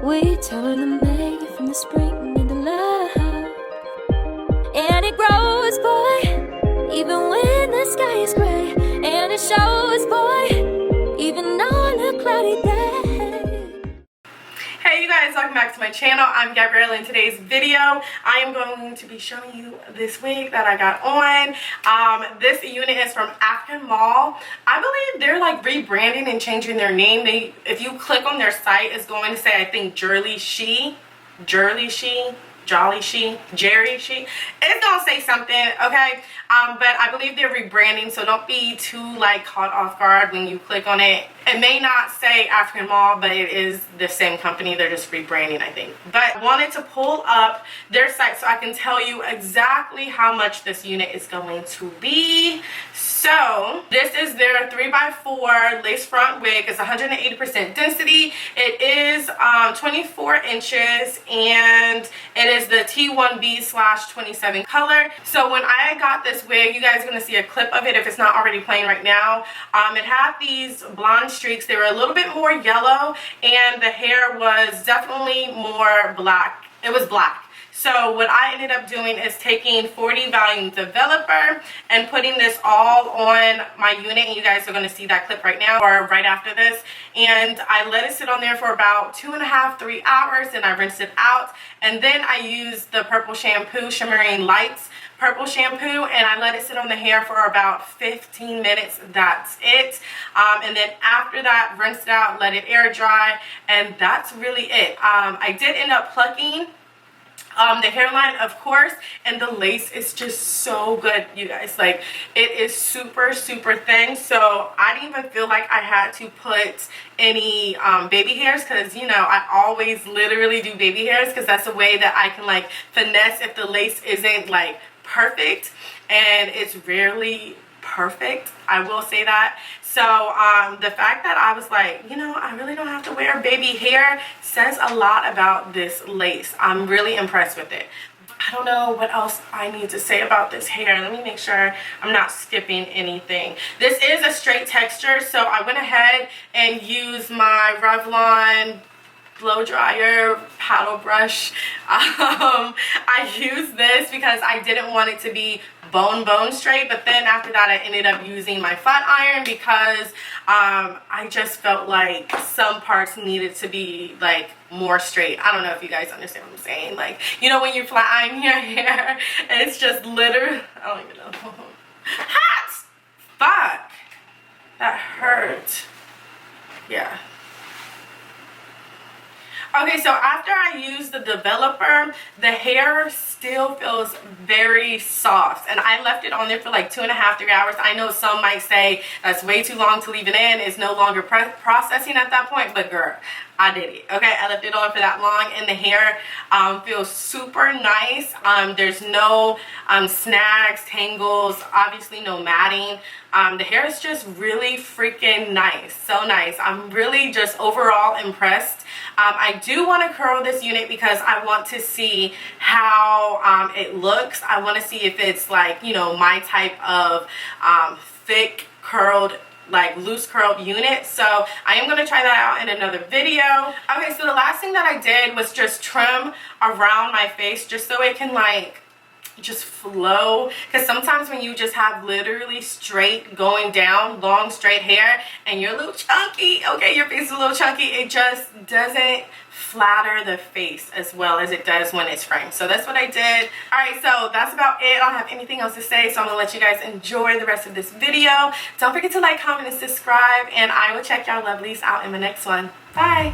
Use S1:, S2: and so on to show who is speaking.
S1: We turn the May from the spring into love, and it grows, boy, even when the sky is gray, and it shows, boy, even on a cloudy day.
S2: Hey you guys, welcome back to my channel. I'm Gabrielle. In today's video I am going to be showing you this wig that I got on. This unit is from AfricanMall. I believe they're like rebranding and changing their name. If you click on their site, it's going to say, I think, Jurllyshe, it's gonna say something, okay? But I believe they're rebranding, so don't be too like caught off guard when you click on it. It may not say AfricanMall, but it is the same company. They're just rebranding, I think. But I wanted to pull up their site so I can tell you exactly how much this unit is going to be. So this is their 3x4 lace front wig. It's 180% density. It is 24 inches, and it is the T1B/27 color. So when I got this wig, you guys are going to see a clip of it if it's not already playing right now. It had these blonde streaks. They were a little bit more yellow, and the hair was definitely more black. It was black. So what I ended up doing is taking 40 volume developer and putting this all on my unit, and you guys are going to see that clip right now or right after this. And I let it sit on there for about 2.5 to 3 hours, and I rinsed it out, and then I used the purple shampoo, Shimmering Lights purple shampoo, and I let it sit on the hair for about 15 minutes. That's it. And then after that, rinsed it out, let it air dry, and that's really it. I did end up plucking the hairline, of course, and the lace is just so good, you guys. Like, it is super thin, so I didn't even feel like I had to put any baby hairs, because you know I always literally do baby hairs because that's a way that I can like finesse if the lace isn't like perfect, and it's rarely perfect, I will say that. So the fact that I was like, you know, I really don't have to wear baby hair says a lot about this lace. I'm really impressed with it. I don't know what else I need to say about this hair. Let me make sure I'm not skipping anything. This is a straight texture, so I went ahead and used my Revlon blow dryer paddle brush. I used this because I didn't want it to be bone straight, but then after that I ended up using my flat iron because I just felt like some parts needed to be like more straight. I don't know if you guys understand what I'm saying. Like, you know, when you flat iron your hair, it's just literally, I don't even know. Hot! Fuck! That hurt. Yeah. Okay, so after I use the developer, the hair still feels very soft, and I left it on there for like 2.5 to 3 hours. I know some might say that's way too long to leave it in. It's no longer processing at that point, but girl, I did it. Okay, I left it on for that long, and the hair feels super nice. There's no snags, tangles, obviously no matting. The hair is just really freaking nice. So nice. I'm really just overall impressed. I do want to curl this unit because I want to see how it looks. I want to see if it's like, you know, my type of thick curled, like loose curled unit. So I am going to try that out in another video. Okay, so the last thing that I did was just trim around my face just so it can like just flow, because sometimes when you just have literally straight going down long straight hair and you're a little chunky, okay, your face is a little chunky, it just doesn't flatter the face as well as it does when it's framed. So that's what I did. All right, so that's about it. I don't have anything else to say, so I'm gonna let you guys enjoy the rest of this video. Don't forget to like, comment, and subscribe, and I will check y'all lovelies out in the next one. Bye.